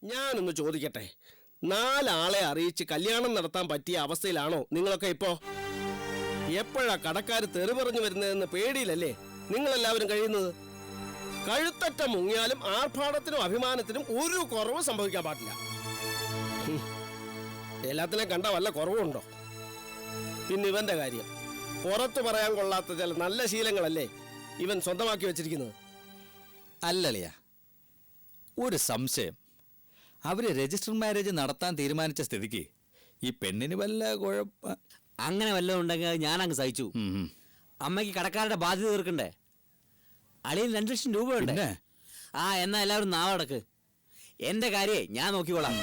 ഞാനൊന്ന് ചോദിക്കട്ടെ, 4 ആളെ അറിയിച്ച് കല്യാണം നടത്താൻ പറ്റിയ അവസ്ഥയിലാണോ നിങ്ങളൊക്കെ ഇപ്പോ? എപ്പോഴാ കടക്കാർ തെറി പറഞ്ഞു വരുന്നതെന്ന് പേടിയിലല്ലേ നിങ്ങളെല്ലാവരും കഴിയുന്നത്? കഴുത്തറ്റ മുങ്ങിയാലും ആർഭാടത്തിനും അഭിമാനത്തിനും ഒരു കുറവും സംഭവിക്കാൻ പാടില്ല. എല്ലാത്തിനെയും കണ്ട വല്ല കുറവുണ്ടോ? പിന്നെ ഇവന്റെ കാര്യം, പുറത്തു പറയാൻ കൊള്ളാത്ത ചില നല്ല ശീലങ്ങളല്ലേ ഇവൻ സ്വന്തമാക്കി വെച്ചിരിക്കുന്നത്? അല്ലളിയ, ഒരു സംശയം. അവര് രജിസ്റ്റർ മാരേജ് നടത്താൻ തീരുമാനിച്ച സ്ഥിതിക്ക് ഈ പെണ്ണിന് വല്ല കുഴപ്പം അങ്ങനെ വല്ലതും ഉണ്ടെങ്കിൽ ഞാനങ്ങ് സഹിച്ചു. അമ്മയ്ക്ക് കടക്കാരുടെ ബാധ്യത തീർക്കണ്ടേ? അളിയൻ 2 ലക്ഷം രൂപ ഉണ്ട്. എന്നാ എല്ലാവരും നാവടക്ക്. എന്റെ കാര്യേ ഞാൻ നോക്കിക്കോളാം.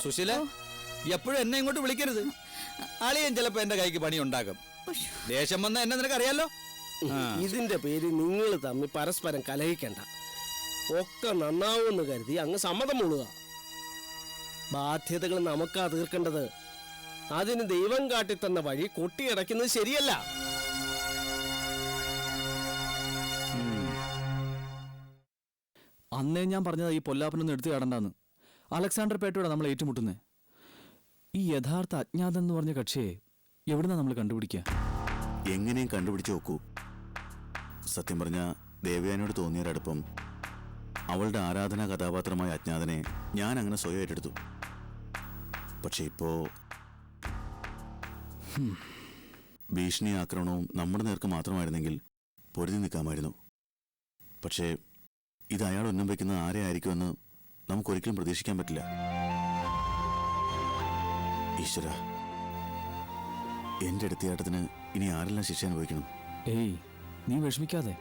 സുശീല, എപ്പോഴും എന്നെ ഇങ്ങോട്ട് വിളിക്കരുത്. അളിയൻ ചിലപ്പോ എന്റെ കൈക്ക് പണി ഉണ്ടാക്കും. ദേഷ്യം വന്ന എന്നെ നിനക്ക് അറിയാലോ. ഇതിന്റെ പേര് നിങ്ങൾ തമ്മിൽ പരസ്പരം കലഹിക്കണ്ട. ഒക്കെ നന്നാവുമെന്ന് കരുതി അങ്ങ് സമ്മതം മൂളുക. ബാധ്യതകൾ നമുക്കാ തീർക്കേണ്ടത്. അതിന് ദൈവം കാട്ടിത്തന്ന വഴി കൊട്ടിയടയ്ക്കുന്നത് ശരിയല്ല. അന്നേ ഞാൻ പറഞ്ഞത് ഈ പൊല്ലാപ്പനൊന്നും എടുത്തു കാടണ്ടെന്ന്. അലക്സാണ്ടർ പേട്ടയോടെ നമ്മൾ ഏറ്റുമുട്ടുന്നത്. ഈ യഥാർത്ഥ അജ്ഞാതൻ എന്ന് പറഞ്ഞ കക്ഷിയെ എവിടുന്നാ നമ്മൾ കണ്ടുപിടിക്കുക? എങ്ങനെയും കണ്ടുപിടിച്ച് നോക്കൂ. സത്യം പറഞ്ഞ ദേവയാനിയോട് തോന്നിയൊരടുപ്പം, അവളുടെ ആരാധനാ കഥാപാത്രമായ അജ്ഞാതനെ ഞാൻ അങ്ങനെ സ്വയം ഏറ്റെടുത്തു. പക്ഷെ ഇപ്പോ ഭീഷണി ആക്രമണവും നമ്മുടെ നേർക്ക് മാത്രമായിരുന്നെങ്കിൽ പൊരുതി നിൽക്കാമായിരുന്നു. പക്ഷേ ഇത് അയാൾ ഉന്നം വയ്ക്കുന്ന ആരെ ആയിരിക്കുമെന്ന് നമുക്കൊരിക്കലും പ്രതീക്ഷിക്കാൻ പറ്റില്ല. ഈശ്വര, എന്റെ എടുത്തിയാട്ടത്തിന് ഇനി ആരെല്ലാം ശിക്ഷ അനുഭവിക്കണം? ഏയ്, നീ വിഷമിക്കാതെ.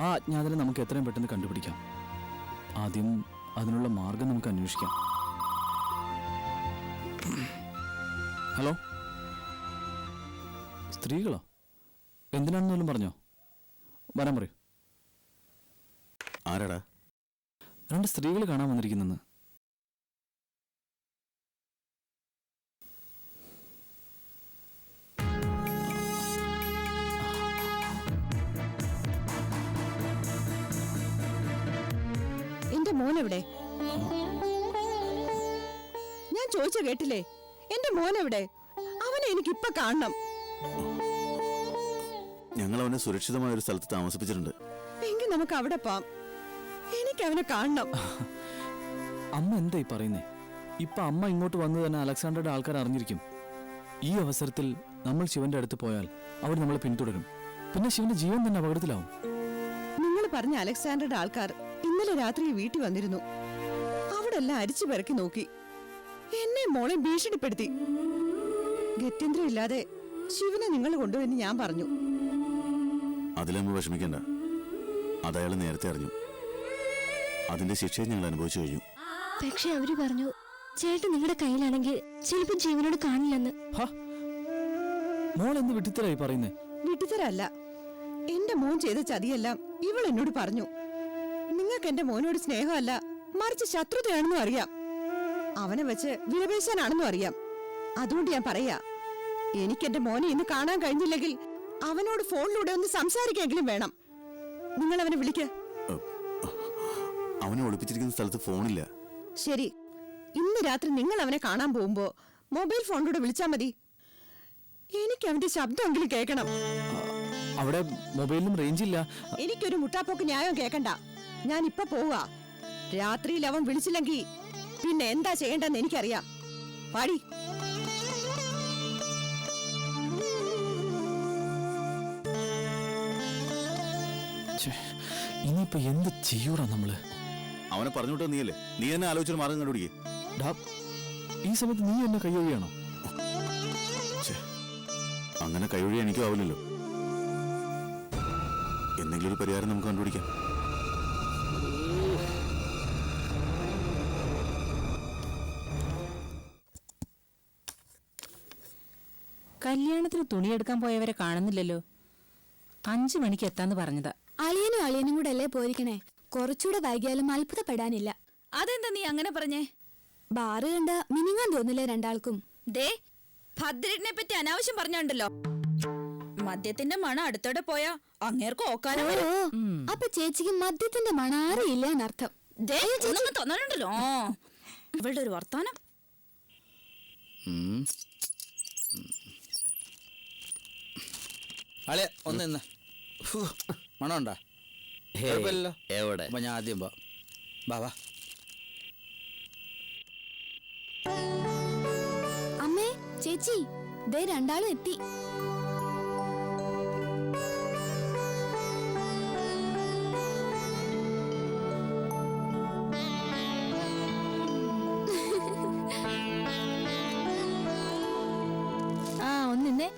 ആ അജ്ഞാതനെ നമുക്ക് എത്രയും പെട്ടെന്ന് കണ്ടുപിടിക്കാം. ആദ്യം അതിനുള്ള മാർഗം നമുക്ക് അന്വേഷിക്കാം. ഹലോ, സ്ത്രീകളോ? എന്തിനാണെന്നോലും പറഞ്ഞോ? വരാൻ പറയൂ. ആരാടാ? 2 സ്ത്രീകൾ കാണാൻ വന്നിരിക്കുന്നെന്ന്. എന്റെ മോനെവിടെ? ഞാൻ ചോദിച്ച കേട്ടില്ലേ? എന്റെ മോനെവിടെ? അവനെ എനിക്കിപ്പൊ കാണണം. ഞങ്ങൾ അവനെ സുരക്ഷിതമായ ഒരു സ്ഥലത്ത് താമസിപ്പിച്ചിട്ടുണ്ട്. എങ്കിൽ നമുക്ക് അവിടെ പോവാം. എനിക്ക് അവനെ കാണണം. അമ്മ എന്തായി പറയുന്നേ? ഇപ്പൊ അമ്മ ഇങ്ങോട്ട് വന്നു തന്നെ അലക്സാണ്ടറുടെ ആൾക്കാർ അറിഞ്ഞിരിക്കും. ഈ അവസരത്തിൽ നമ്മൾ ശിവന്റെ അടുത്ത് പോയാൽ അവർ നമ്മളെ പിന്തുടരും. പിന്നെ ശിവന്റെ ജീവൻ തന്നെ അപകടത്തിലാവും. നിങ്ങൾ പറഞ്ഞ അലക്സാണ്ടറുടെ ആൾക്കാർ ഇന്നലെ രാത്രി വീട്ടിൽ വന്നിരുന്നു. അവിടെ എല്ലാം അരിച്ചു പെറക്കി നോക്കി. എന്നെ മോളെ ഭീഷണിപ്പെടുത്തി. ഗത്യന്തരം ഇല്ലാതെ ശിവനെ നിങ്ങൾ കൊണ്ടുവന്ന് ഞാൻ പറഞ്ഞു. അതിലമ്മ വിഷമിക്കണ്ട. അതയാൾ നേരത്തെ അറിഞ്ഞു. അതിന്റെ ശിക്ഷയെ ഞങ്ങൾ അനുഭവിച്ചു കഴിഞ്ഞു. പക്ഷെ അവര് പറഞ്ഞു ചേട്ടൻ നിങ്ങളുടെ കയ്യിലാണെങ്കിൽ ചിലപ്പോ ജീവനോട് കാണില്ലെന്ന്. മോൾ എന്ത് വിട്ടിത്തരായി പറയുന്നേ? വിട്ടുതരല്ല, എന്റെ മോൻ ചെയ്ത ചതിയെല്ലാം ഇവൾ എന്നോട് പറഞ്ഞു. നിങ്ങൾക്ക് എന്റെ മോനോട് സ്നേഹമല്ല, മറിച്ച് ശത്രുതയാണെന്നും അറിയാം. അവനെ വെച്ച് വിലപേശാനാണെന്നും അറിയാം. അതുകൊണ്ട് ഞാൻ പറയാ, എനിക്ക് എന്റെ മോനെ ഇന്ന് കാണാൻ കഴിഞ്ഞില്ലെങ്കിൽ അവനോട് ഫോണിലൂടെ ഒന്ന് സംസാരിക്കെങ്കിലും വേണം. നിങ്ങൾ അവനെ വിളിക്ക. അവനെ ഒളിപ്പിച്ചിരിക്കുന്ന സ്ഥലത്ത് ഫോണില്ല. ശരി, ഇന്ന് രാത്രി നിങ്ങൾ അവനെ കാണാൻ പോകുമ്പോ മൊബൈൽ ഫോണിലൂടെ വിളിച്ചാ മതി. എനിക്ക് അവന്റെ ശബ്ദമെങ്കിലും കേൾക്കണം. അവിടെ മൊബൈലിലും റേഞ്ച് ഇല്ല. എനിക്കൊരു മുട്ടാപ്പോക്ക് ന്യായം കേക്കണ്ട. ഞാൻ ഇപ്പൊ പോവാ. രാത്രിയിൽ അവൻ വിളിച്ചില്ലെങ്കിൽ പിന്നെ എന്താ ചെയ്യേണ്ടെന്ന് എനിക്കറിയാം. പാടി. ഇനിയിപ്പോ എന്ത് ചെയ്യൂടാ നമ്മള്? അവനെ പറഞ്ഞു വിട്ടോ നീയല്ലേ? നീ തന്നെ ആലോചിച്ചൊരു മാർഗം കണ്ടുപിടിക്കേ. ഈ സമയത്ത് നീ എന്നെ കൈയൊഴിയാണോ? അങ്ങനെ കൈയൊഴി എനിക്കും ആവില്ലല്ലോ. എന്തെങ്കിലും ഒരു പരിഹാരം നമുക്ക് കണ്ടുപിടിക്കാം. കല്യാണത്തിന് തുണിയെടുക്കാൻ പോയവരെ കാണുന്നില്ലല്ലോ. 5 മണിക്ക് എത്താന്ന് പറഞ്ഞതാ. അളിയനും അളിയനും കൂടെ അല്ലേ പോയിരിക്കണേ. കുറച്ചുകൂടെ വൈകിയാലും അത്ഭുതപ്പെടാനില്ല. അതെന്താ നീ അങ്ങനെ പറഞ്ഞേ? ബാറ് കണ്ട മിനിങ്ങാൻ തോന്നില്ലേ രണ്ടാൾക്കും? ദേ, ഭദ്രനെ പറ്റി അനാവശ്യം പറഞ്ഞുണ്ടല്ലോ. മദ്യത്തിന്റെ മണം അടുത്തോടെ പോയാ അങ്ങേർക്ക് ഓക്കാനം വരും. അപ്പൊ ചേച്ചിക്ക് മദ്യത്തിന്റെ മണാറിയില്ല എന്നർത്ഥം. തോന്നാനുണ്ടല്ലോ ഇവളുടെ ഒരു വർത്താനം. അളെ ഒന്ന് നിന്ന്. മണമുണ്ടാ? എവിടെ? അപ്പൊ ഞാൻ ആദ്യം വാ. അമ്മേ, ചേച്ചി, ദേ രണ്ടാളും എത്തി. ആ ഒന്നിന്നെ.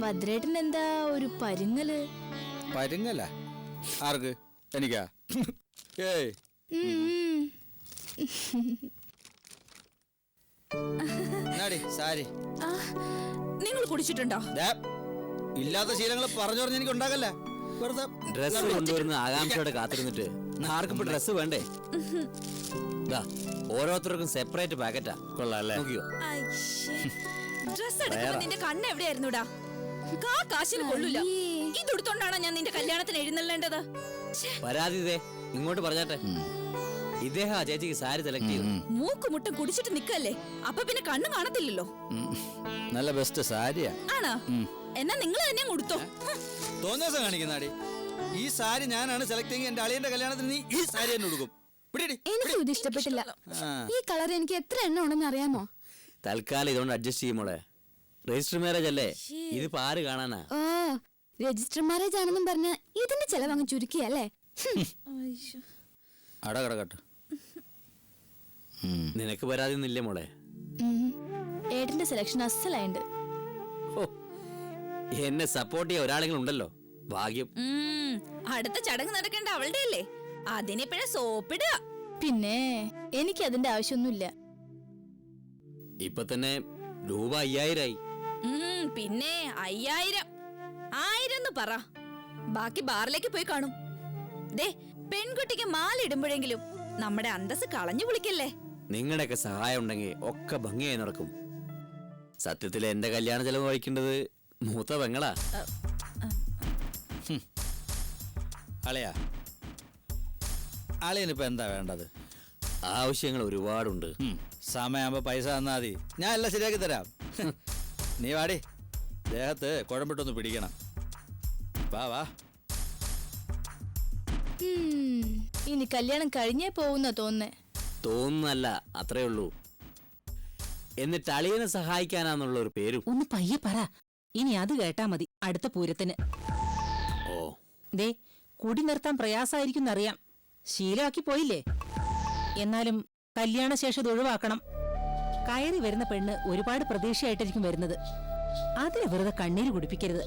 ഭദ്രേട്ടൻ എന്താ ഒരു പരുങ്ങല്? പരുങ്ങല? ആർക്ക്? എനിക്കാ? ഏയ്, എന്നാടി സാരി? നിങ്ങൾ കുടിച്ചിട്ടുണ്ടോ? ഇല്ലാത്ത ശീലങ്ങൾ പറഞ്ഞു പറഞ്ഞ് എനിക്ക് ഉണ്ടാകല്ല. വെറുതെ ഡ്രസ് കൊണ്ടുവരുന്ന ആകാംക്ഷയോടെ കാത്തിരുന്നിട്ട് ആർക്കിപ്പോ ഡ്രസ് വേണ്ടേ? ഓരോരുത്തർക്കും സെപ്പറേറ്റ് പാക്കറ്റാ. കൊള്ളാല്ലേ? നോക്കിയോ? ഡ്രസ് എടുക്കുമ്പോ നിന്റെ കണ്ണ് എവിടെയായിരുന്നുടാ? കാശിന് കൊള്ളൂല. ഇതെടുത്തോണ്ടാണോ ഞാൻ നിന്റെ കല്യാണത്തിന് എഴുന്നള്ളേണ്ടത്? പരാതി ഇങ്ങോട്ട് പറഞ്ഞാട്ടെ. ഇദ്ദേഹം ആ ചേച്ചിക്ക് സാരി സെലക്ട് ചെയ്തു. മൂക്കുമുട്ടം കുടിച്ചിട്ട് നിക്കല്ലേ, അപ്പൊ പിന്നെ കണ്ണ് കാണത്തില്ലല്ലോ. നല്ല ബെസ്റ്റ് സാരിയാ. ആണോ? എന്നാ നിങ്ങൾ തന്നെ കൊടുത്തോ. തോന്നിയ ദിവസം കാണിക്കുന്നാടി. ഈ സാരി ഞാനാണ് സെലക്ട് ചെയ്യും. എന്റെ അളിയന്റെ കല്യാണത്തിന് നീ ഈ സാരി തന്നെ കൊടുക്കും. എനിക്ക് ഇത് ഇഷ്ടപ്പെട്ടില്ല. ഈ കളർ എനിക്ക് എത്ര എണ്ണം ഉണ്ടെന്ന് അറിയാമോ? തൽക്കാലം ഇതുകൊണ്ട് അഡ്ജസ്റ്റ് ചെയ്യുമ്പോളെ. രജിസ്റ്റർ മാരേജ് അല്ലേ, ഇതിപ്പോ ആര് കാണാനാ? ഓ, രജിസ്റ്റർ മാരേജ് ആണെന്നും പറഞ്ഞ ഇതിന്റെ ചെലവ് അങ്ങ് ചുരുക്കിയല്ലേ? അടകടകട്ടെ. നിനക്ക് പരാതി ഒന്നുമില്ലേ മോളെ? ഏട്ടന്റെ സെലക്ഷൻ അസലായിണ്ട്. എന്നെ സപ്പോർട്ട് ചെയ്യാൻ ഒരാളെങ്കിലും ഉണ്ടല്ലോ, ഭാഗ്യം. അടുത്ത ചടങ്ങ് നടക്കേണ്ട അവളുടെ അല്ലേ, അതിനിപ്പഴേ സോപ്പിടുക. പിന്നെ എനിക്ക് അതിന്റെ ആവശ്യമൊന്നുമില്ല. ഇപ്പൊ തന്നെ രൂപ 5000 പിന്നെ 5000 1000 പറ. ബാക്കി ബാറിലേക്ക് പോയി കാണും. ദേ, പെൺകുട്ടിക്ക് മാല ഇടുമ്പോഴെങ്കിലും നമ്മുടെ അന്തസ് കളഞ്ഞു വിളിക്കല്ലേ. നിങ്ങളുടെയൊക്കെ സഹായം ഉണ്ടെങ്കിൽ ഒക്കെ ഭംഗിയായി നടക്കും. സത്യത്തിൽ എന്റെ കല്യാണ ചെലവ് വഹിക്കേണ്ടത് മൂത്ത പെങ്ങളാ. അളയാ, അളിയനിപ്പോ എന്താ വേണ്ടത്? ആവശ്യങ്ങൾ ഒരുപാടുണ്ട്. സമയമാകുമ്പോ പൈസ തന്നാ മതി, ഞാൻ എല്ലാം ശരിയാക്കി തരാം. നീ വാടി, ദേഹത്ത് കുഴമ്പിട്ടൊന്ന് പിടിക്കണം. വാ. ഇനി കല്യാണം കഴിഞ്ഞേ പോകുന്ന തോന്നുന്നല്ല, അത്രേ ഉള്ളൂ. എന്നിട്ട് അളിയനെ സഹായിക്കാനാന്നുള്ള ഒരു പേരും. ഒന്ന് പയ്യെ പറ. ഇനി അത് കേട്ടാ മതി അടുത്ത പൂരത്തിന്. ഓ, ദേ, കുടി നിർത്താൻ പ്രയാസമായിരിക്കും അറിയാം. ശീലമാക്കി പോയില്ലേ? എന്നാലും കല്യാണശേഷം ഇത് ഒഴിവാക്കണം. കയറി വരുന്ന പെണ്ണ് ഒരുപാട് പ്രതീക്ഷയായിട്ടായിരിക്കും വരുന്നത്. അതിന് വെറുതെ കണ്ണീര് കുടിപ്പിക്കരുത്.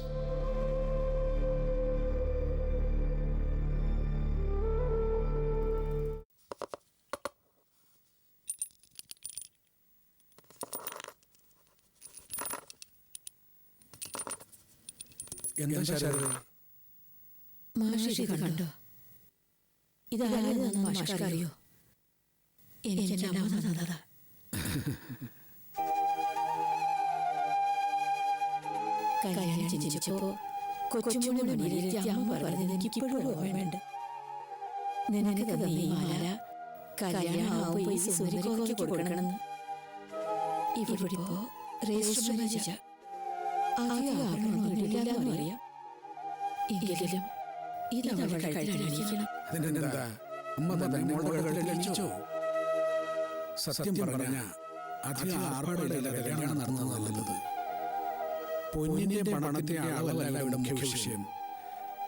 എന്താ ശാരദ? മാഷ് ഇത് കണ്ടോ? ഇതാരെന്ന് മാഷ്ക്കറിയോ? എനിക്ക് എൻ്റെ അമ്മ തന്നതാ. കല്യാണം ജനിച്ചപ്പോ കൊച്ചുമോളെ മടിയിലിരുത്തി അമ്മ പറഞ്ഞത് എനിക്കിപ്പോഴും ഓർമ്മയുണ്ട്. നിനക്ക് തന്ന ഈ മാല കല്യാണം ആവുമ്പോ ഈ സുന്ദരിക്ക് കൊടുക്കണമെന്ന്. ഇവിടെ രജിസ്റ്റർ മാരേജാ. അധികം ആഗ്രഹമൊന്നുമില്ലാന്ന് അറിയാം. എങ്കിലും ഇത് അവളുടെ കഴുത്തിലണിയിക്കണം. അതിനെന്താ അമ്മ തന്നെ മോളുടെ കഴുത്തിലണിയിച്ചോ? സത്യം പറഞ്ഞ അധികം ആർപ്പാടില്ല കല്യാണം നടന്നത് നല്ലത്. പൊന്നിന്റെ പണത്തിന്റെ അളവല്ല ഇവിടെ മുഖ്യ വിഷയം.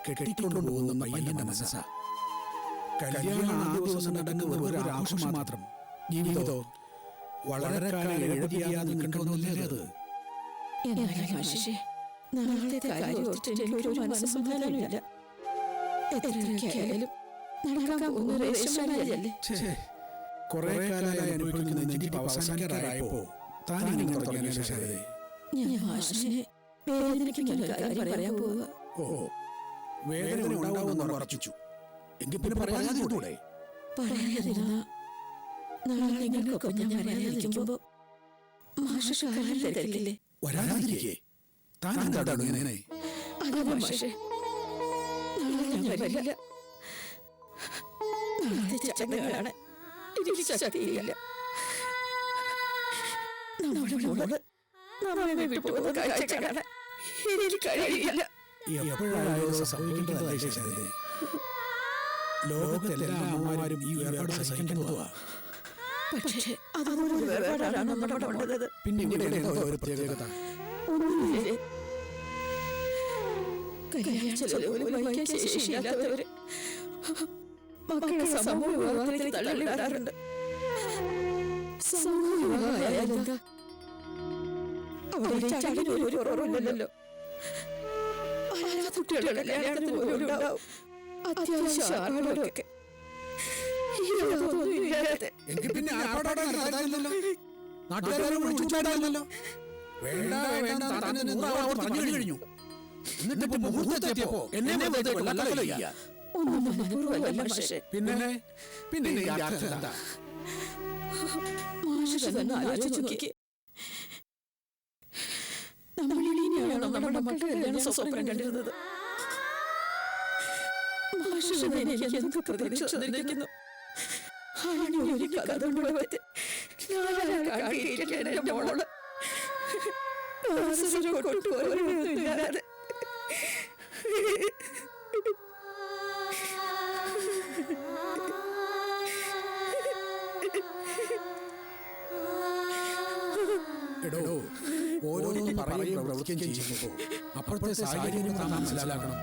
കെട്ടിക്കൊണ്ടുപോകുന്ന പയ്യന്റെ മനസ്സാ. കല്യാണം ആ ദിവസം നടക്കുന്ന ഒരു ആഘോഷം മാത്രം. ജീവിതോ വളരെ കാലം എഴുതിയാതെ നിൽക്കണമെന്നല്ലേ അത്? നാളത്തെ കാര്യം ഓർത്തിട്ട് എനിക്കൊരു മനസ്സമാധാനമില്ല. എത്രയൊക്കെയായാലും നടക്കാൻ പോകുന്ന രജിസ്റ്റർമാരല്ലേ. കുറെ കാലമായി അനുഭവിക്കുന്ന നെഗറ്റീവ് അവസാനിക്കാറായപ്പോ താൻ ഇങ്ങനെ തുടങ്ങിയ ശാരദേ. ഞാൻ മാഷിനെ വേദനിക്കുന്ന ഒരു കാര്യം പറയാൻ പോവുക. ഓ, വേദന ഉണ്ടാവുമെന്ന് ഉറപ്പിച്ചു. എങ്കിൽ പിന്നെ പറയാതിരുന്നൂടെ? പറയാതിരുന്ന നാളെ നിങ്ങൾക്കൊപ്പം ഞാൻ വരാതിരിക്കുമ്പോ മാഷ് കാരണം തരില്ലേ? വരാതിരിക്കേ? താൻ എന്താണ് ഇങ്ങനെ? അതെ മാഷേ, നാളെ ഞാൻ വരില്ല. നാളത്തെ ചടങ്ങാണ്. എനിക്ക് ശക്തിയില്ല. നമ്മുടെ മോള് നമ്മെ വിട്ടുപോകുന്ന കാഴ്ച കാണാൻ എനിക്ക് കഴിയില്ല. എപ്പോഴായോ സംഭവിക്കേണ്ടതല്ലേ ശാരദേ? ലോകത്തെല്ലാ അമ്മമാരും ഈ വേർപാട് സഹിക്കേണ്ടതുവാ. പക്ഷേ അതൊരു വേർപാടാണ് നമ്മുടെ ഉള്ളത്. പിന്നെ ഇവിടെ എന്തോ ഒരു പ്രത്യേകത? ഒന്നുമില്ലേ? കല്യാണം ചെലവ് വഹിക്കാൻ ശേഷിയില്ലാത്തവര് മക്കളെ സമൂഹ വിവാഹത്തിലേക്ക് തള്ളിവിടാറുണ്ട്. സമൂഹ വിവാഹമായാലെന്താ? അവിടെ ചടങ്ങിന് ഒരു കുറവില്ലല്ലോ. കുട്ടികളുടെ കല്യാണത്തിന് പോലും ഉണ്ടാവും അത്യാവശ്യം ആർഭാടമൊക്കെ. എങ്കിൽ പിന്നെ ആർഭാടമല്ലോ. നാട്ടുകാരും വിളിച്ചുകൂടായിരുന്നല്ലോ. വേണ്ട വേണ്ട താൻ 100 ആവർത്തി പറഞ്ഞു കഴിഞ്ഞു. എന്നിട്ട് മുഹൂർത്തത്തിയപ്പോ എന്നെ ഒന്നും മനഃപൂർവ്വമല്ല മാഷേ. പിന്നെ പിന്നെ എന്താ? മാഷ് തന്നെ ആലോചിച്ച് നോക്കി. നമ്മളിനിയാണോ നമ്മുടെ മക്കളുടെ കല്യാണം സ്വപ്നം കണ്ടിരുന്നത്? മാഷ് എനിക്ക് എന്തൊക്കെ പ്രതീക്ഷ തന്നിരിക്കുന്നു. ഒരു കഥ കൊണ്ടുപോയിട്ട് എന്റെ മോള് കൊണ്ടുപോയില്ലാതെ എടോ, ഓരോന്നും പറയുകയും പ്രവർത്തിക്കുകയും ചെയ്യുമ്പോൾ അപ്പോഴത്തെ സാഹചര്യം നാം മനസ്സിലാക്കണം.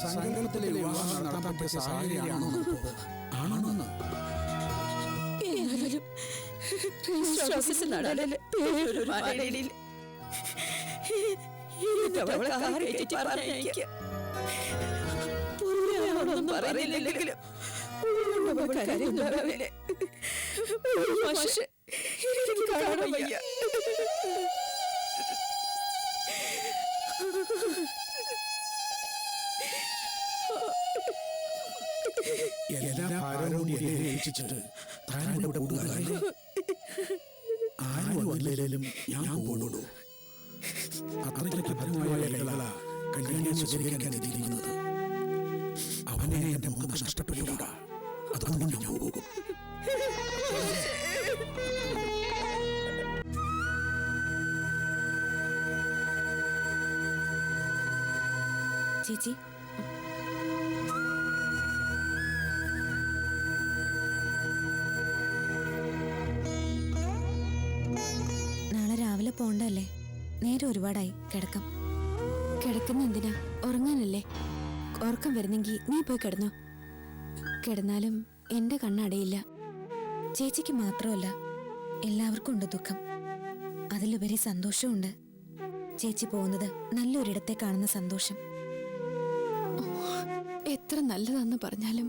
സങ്കല്പത്തിലെ വിവാഹം നടത്താൻ പറ്റിയ സാഹചര്യമാണോ ആണെന്ന്? പറയുന്നില്ലെങ്കിലും എല്ലാ ഭാരവും ഏൽപ്പിച്ചിട്ട് താനിവിടെ കൂടുകയല്ലേ? ആരും വന്നില്ലേലും ഞാൻ പോടുള്ളൂ. അത്രയ്ക്ക് ഫലമായ ഇലകളാ കല്യാണം സ്വീകരിക്കാൻ എത്തിയിരിക്കുന്നത്. അവനെ എന്റെ മുഖം നഷ്ടപ്പെട്ടില്ല. അതുകൊണ്ട് ഞാൻ പോകും. ചേച്ചി, നാളെ രാവിലെ പോണ്ടല്ലേ? നേരം ഒരുപാടായി. കിടക്കാം. കിടക്കുന്ന എന്തിനാ? ഉറങ്ങാനല്ലേ? ഉറക്കം വരുന്നെങ്കിൽ നീ പോയി കിടന്നോ. കിടന്നാലും എന്റെ കണ്ണടയില്ല. ചേച്ചിക്ക് മാത്രമല്ല, എല്ലാവർക്കും ഉണ്ട് ദുഃഖം. അതിലുപരി സന്തോഷമുണ്ട്. ചേച്ചി പോകുന്നത് നല്ലൊരിടത്തെ കാണുന്ന സന്തോഷം. എത്ര നല്ലതാന്ന് പറഞ്ഞാലും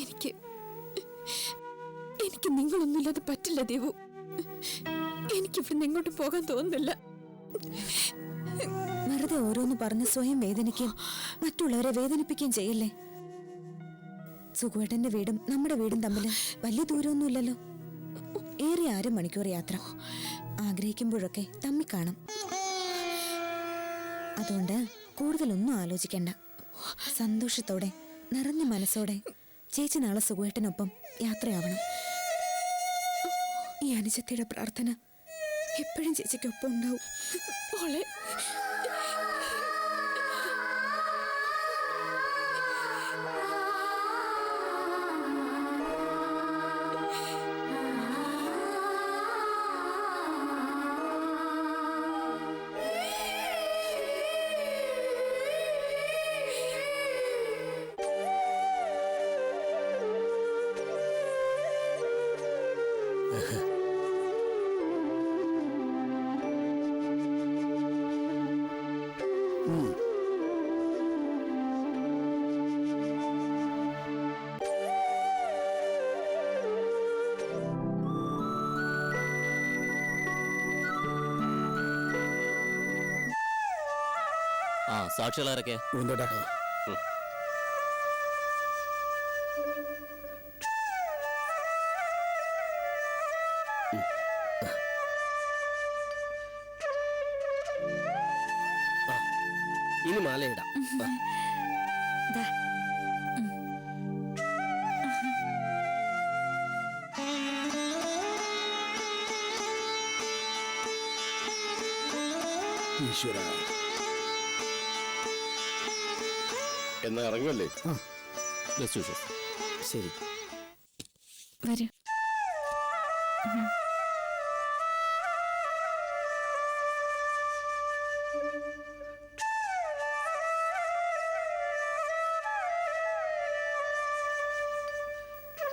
എനിക്ക് നിങ്ങളൊന്നുമില്ലാതെ പറ്റില്ല ദേവു. എനിക്കിവിടെ ഇങ്ങോട്ട് പോകാൻ തോന്നുന്നില്ല. വെറുതെ ഓരോന്ന് പറഞ്ഞ് സ്വയം വേദനിക്കുകയും മറ്റുള്ളവരെ വേദനിപ്പിക്കുകയും ചെയ്യല്ലേ. സുഖുവേട്ടന്റെ വീടും നമ്മുടെ വീടും തമ്മിൽ വലിയ ദൂരമൊന്നുമില്ലല്ലോ. ഏറെ 6 മണിക്കൂർ യാത്ര. ആഗ്രഹിക്കുമ്പോഴൊക്കെ തമ്മി കാണാം. അതുകൊണ്ട് കൂടുതലൊന്നും ആലോചിക്കണ്ട. സന്തോഷത്തോടെ നിറഞ്ഞ മനസ്സോടെ ചേച്ചി നാളെ സുഖുവേട്ടനൊപ്പം യാത്രയാവണം. ഈ അനുജത്തിയുടെ പ്രാർത്ഥന എപ്പോഴും ചേച്ചിക്കൊപ്പം ഉണ്ടാവും. ആ സാക്ഷികളാരൊക്കെ? ഇനി മാലയിടാം. ഈശ്വര, എന്നാ ഇറങ്ങല്ലേ? ശരി. വരൂ.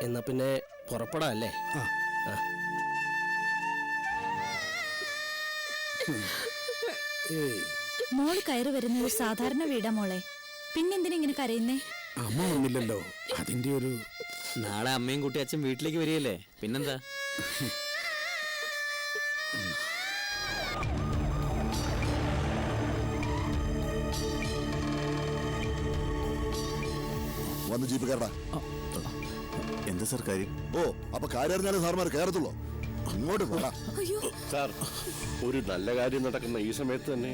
എന്നാ പിന്നെ പുറപ്പെടാം അല്ലേ? മോള് കയറി വരുന്നത് സാധാരണ വീടാ മോളെ. പിന്നെന്തിനാ ഇങ്ങനെ കരയുന്നേ? അമ്മ വന്നില്ലല്ലോ, അതിന്റെ ഒരു... നാളെ അമ്മയും കൂട്ടി അച്ഛൻ വീട്ടിലേക്ക് വരികയല്ലേ, പിന്നെന്താ? വന്ന് ജീപ്പ് കയറടാ. എന്താ സാർ കാര്യം? ഓ, അപ്പൊ കാര്യം അറിഞ്ഞാലും സാർമാർ കയറത്തുള്ളൂ. അങ്ങോട്ട് പോടാ. സാർ, ഒരു നല്ല കാര്യം നടക്കുന്ന ഈ സമയത്ത് തന്നെ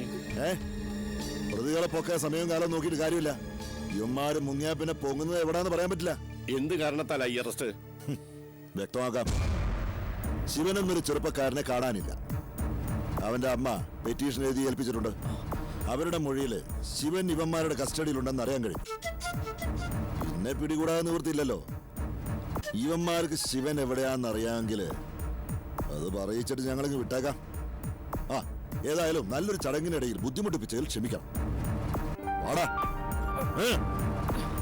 പ്രതികളെ പൊക്കെ സമയവും കാലം നോക്കിയിട്ട് കാര്യമില്ല. ഇവന്മാര് മുങ്ങിയാ പിന്നെ പൊങ്ങുന്നത് എവിടാന്ന് പറയാൻ പറ്റില്ല. എന്ത് കാരണത്താലാ ഈ അറസ്റ്റ്? വ്യക്തമാക്കാം. ശിവൻ എന്നൊരു ചെറുപ്പക്കാരനെ കാണാനില്ല. അവന്റെ അമ്മ പെറ്റീഷൻ എഴുതി ഏൽപ്പിച്ചിട്ടുണ്ട്. അവരുടെ മൊഴിയില് ശിവൻ ഇവന്മാരുടെ കസ്റ്റഡിയിലുണ്ടെന്ന് അറിയാൻ കഴിയും. പിന്നെ പിടികൂടാതെ നിവൃത്തിയില്ലല്ലോ. ഇവന്മാർക്ക് ശിവൻ എവിടെയാന്ന് അറിയാമെങ്കില് അത് പറയിച്ചിട്ട് ഞങ്ങളിങ്ങ് വിട്ടേക്കാം. ഏതായാലും നല്ലൊരു ചടങ്ങിനിടയിൽ ബുദ്ധിമുട്ടിപ്പിച്ചതിൽ ക്ഷമിക്കണം. വാടാ,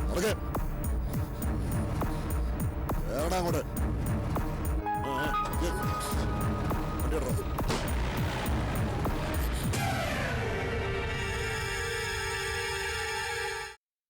അങ്ങോട്ട്